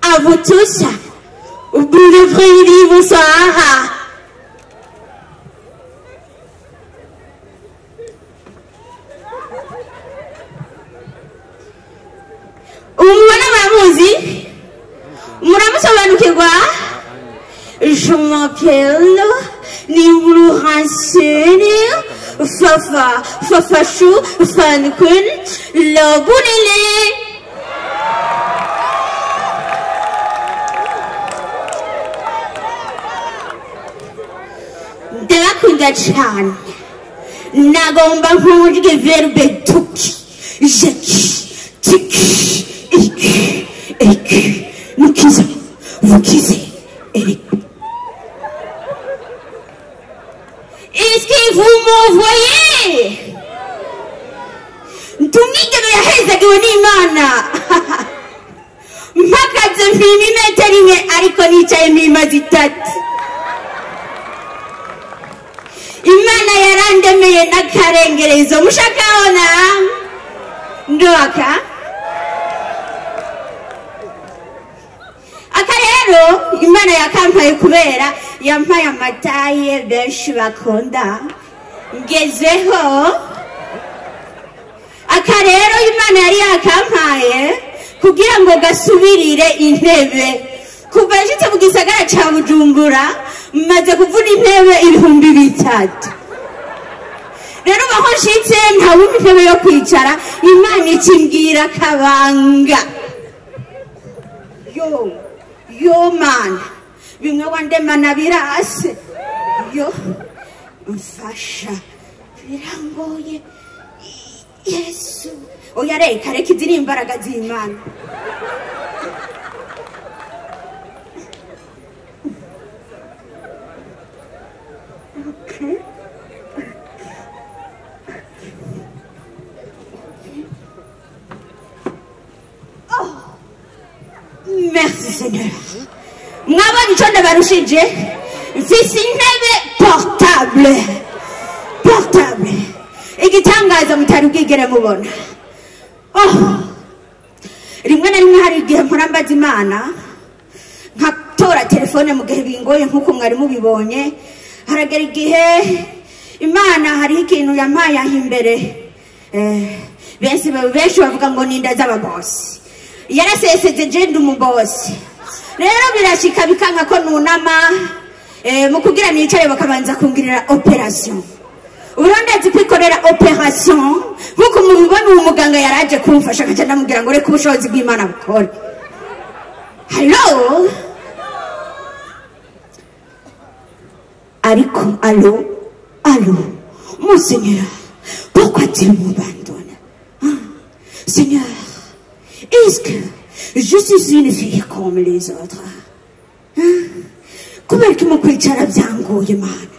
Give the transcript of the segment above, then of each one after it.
À vous tous, au bout de l'après-midi, bonsoir. Umubona muramuzi? Muramusobanukirwa? Je m'appelle Nimru Hanseni Fafashu Fankun Lobunile. Ndakunda cyane nagomba nkurye verbe tuki jeki tiki iki nukiza vukize eri. Est-ce que vous m'envoyez? Ntumwigero yahezagiwe n'Imana mpagaze mpima imetero imwe ariko nicaye mpima zitatu. Imana yarandemeye n'akarengerezo mushakaona ndoka akarero Imana yakampaye kubera yampaye amataye benshi bakunda ngezeho. Akarero Imana yari yakampaye kugira ngo gasubirire intebe kuva nshitse mu gisagara ca Bujumbura maze kuvuna intebe 3,000. Rero baho nshitse nta wundi intebe yo kwicara Imana ikimbwira kabanga yo man bimwe wandemana birase yo mfasha birangoye Yesu oya reka iziri imbaraga z'Imana. Merci Seigneur. Mwabonye icyo ndabarushije mfise intebe portable igitangaza mutari bwigere mubona. Rimwe na rimwe hari igihe mpurambaza Imana nkatora telefone mu gihe bingoye nk'uko mwari mubibonye. Haragera igihe Imana hariho ikintu yampaye aho imbere benshi bavuga ngo ninda z'ababosi yaraseseze jenda umubosi. Rero birashika bikanka ko nunama mu kugira nicare bakabanza kungirira operation. Urondetse kwikorera operation nkuko mubibona uwo muganga yaraje kumfasha kaje ndamubwira ngo reka ubushobozi bw'Imana bukore. Hello ariko allô mon Seigneur, pourquoi tu m'abandonnes? Seigneur, est-ce que je suis une fille comme les autres? Kubera ko mukwicara byangoye Mana.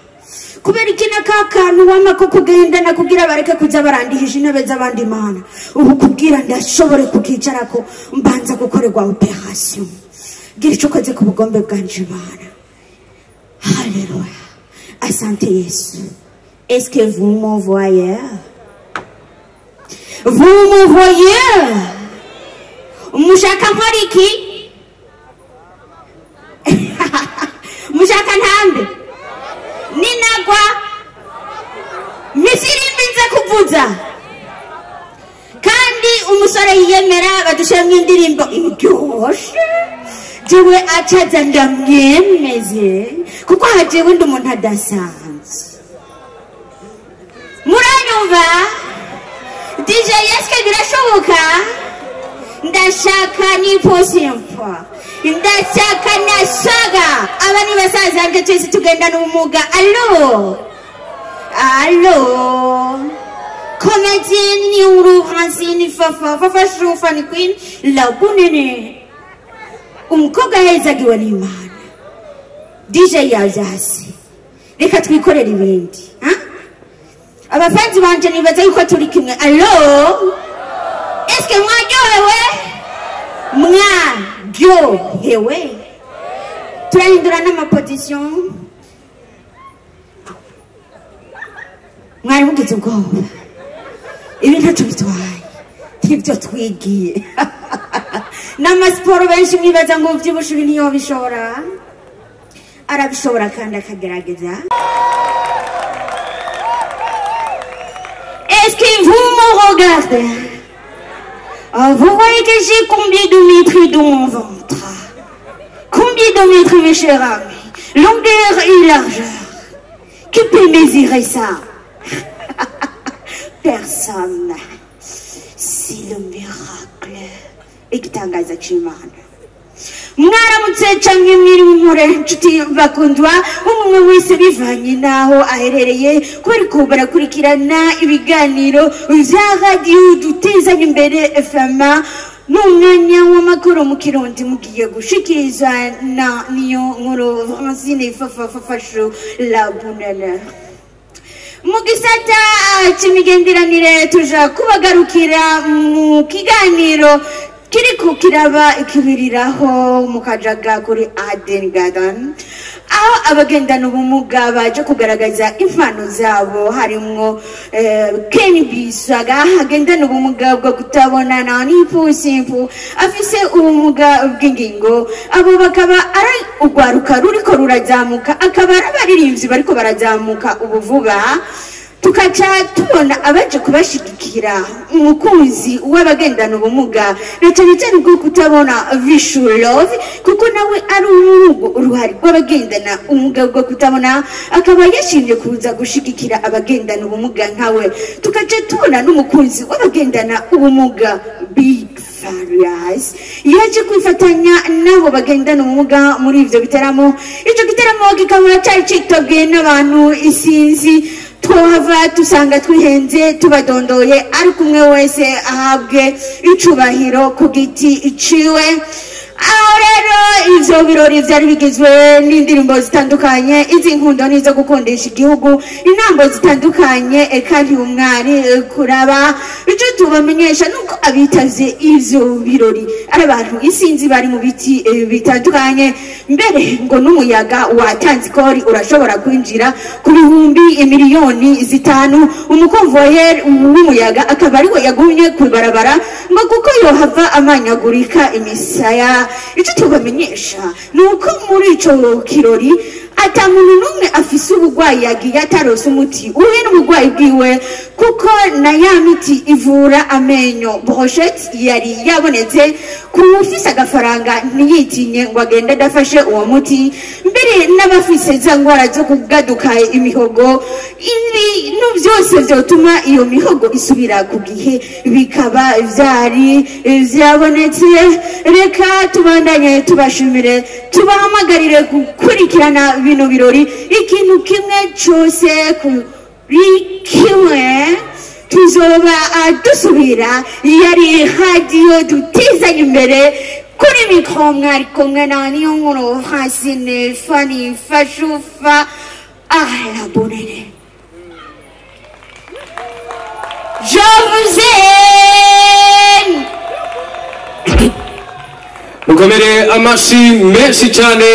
kubera ikina ka kantu wama ko kugendana kugira bareke kuza barandihisha intebe z'abandi mana ubu kubwira ndashobore kukicarako mbanza gukorerwa operation gira ico ukoze ku bugombe bwanje mana. Haleluya, asante Yesu. Est-ce que vous m'envoyez? Vous m'envoyez? Mushaka mporiki? Mushaka ntambe? Ninagwa? Misirimbi nza kuvuza? Kandi umusore yiyemera badushemwe indirimbo iryoshe. Jewe acaza ndamwemeze kuko hajewe ndi umuntu adasanzwe. Muranyumva? DJ Yeske birashoboka? Ndashaka ni posimpa. Ndashaka nasaga. Aba ni basaza anje twese tugendana ubumuga. Allo? Allo? Comédienne ni uru Francine Fafa Shufa ni Queen la bunene. Umukobwa yazagiwe n'Imana. DJ yazasi. Reka twikorera ibindi. Abafanzi banje nibaza yuko turi kimwe. Allo? Est-ce que mwaryohewe? Mwaryohewe? Turahindura n'amaposition. Mwari mugize ubwoba. Ibi ntaco bitwaye. Ivyo twigiye. N'amasiporo benshi mwibaza ngo uvyibushe ibintu iyo bishobora. Arabishobora kandi akagerageza. Est-ce que vous me regardez? Vous voyez que j'ai combien de mètres dans mon ventre? Combien de mètres, mes chers amis? Longueur et largeur. Qui peut mesurer ça? Personne. C'est le miracle. Igitangaza c'Imana. Mwaramutse canke mwiriwe nshuti bakundwa umwe wese bivanye naho aherereye kuriko barakurikirana ibiganiro vya radio dutezanya imbere FM n'umwanya w'amakuru mu Kirundi mugiye gushikirizwa na niyo nkuru Francine Fafa Show la bunene. Mu gisata c'imigenderanire tuja kubagarukira mu kiganiro kiriko kiraba ikibiriraho mu Kajaga kuri Aden Garden aho abagendana ubumuga baje kugaragaza impano zabo harimwo Ken Bisaga agendana ubumuga bwo kutabona na nipusimpu afise ubumuga bw'ingingo abo bakaba ari ugwaruka ruriko rurazamuka akaba arabaririmbyi bariko barazamuka ubuvuba tukaca tubona abaje kubashigikira umukunzi w'abagendana ubumuga na cyane cyane bwo kutabona visual love kuko nawe ari uruhari rw'abagendana ubumuga bwo kutabona akaba yashimye kuza gushigikira abagendana ubumuga nkawe tukaca tubona n'umukunzi w'abagendana ubumuga Big Farious yaje kwifatanya nabo bagendana ubumuga muri ivyo biteramo. Ico giteramo kikaba cyari citobwe n'abantu isinzi tuhava tusanga twihenze tubadondoye ariko umwe wese ahabwe icubahiro ku giti iciwe. Aho rero ivyo birori vyari bigizwe n'indirimbo zitandukanye izi nkundo nizo gukundisha igihugu intambo zitandukanye kandi umwari kuraba ico tubamenyesha nuko abitavye ivyo birori ari abantu isinzi bari mu biti bitandukanye mbere ngo n'umuyaga watanze kori urashobora kwinjira ku bihumbi imiliyoni zitanu umukonvoyeri w'umuyaga akaba ariwe yagumye kwibarabara ngo kuko yohava amanyagurika imisaya. Ico tubamenyesha nuko muri ico kirori ata muntu numwe afise ubugwayi yagiye atarose umuti uhuye n'ubugwayi bwiwe kuko na ya miti ivura amenyo brochette yari yabonetse ku ufise agafaranga ntiyitinye ngo agende adafashe uwo muti mbere n'abafise za ngwara zo kugaduka imihogo ibintu byose vyotuma iyo mihogo isubira ku gihe bikaba vyari vyabonetse. Reka tubandanye tubashimire tubahamagarire gukurikirana bino birori ikintu kimwe cyose kuri kimwe tuzoba dusubira yari radio dutizanye imbere kuri mikro mwari kumwe na niyo nkuru Francine Fafa Ah, la bonne. Je vous aime. Mukomere amashi menshi cyane.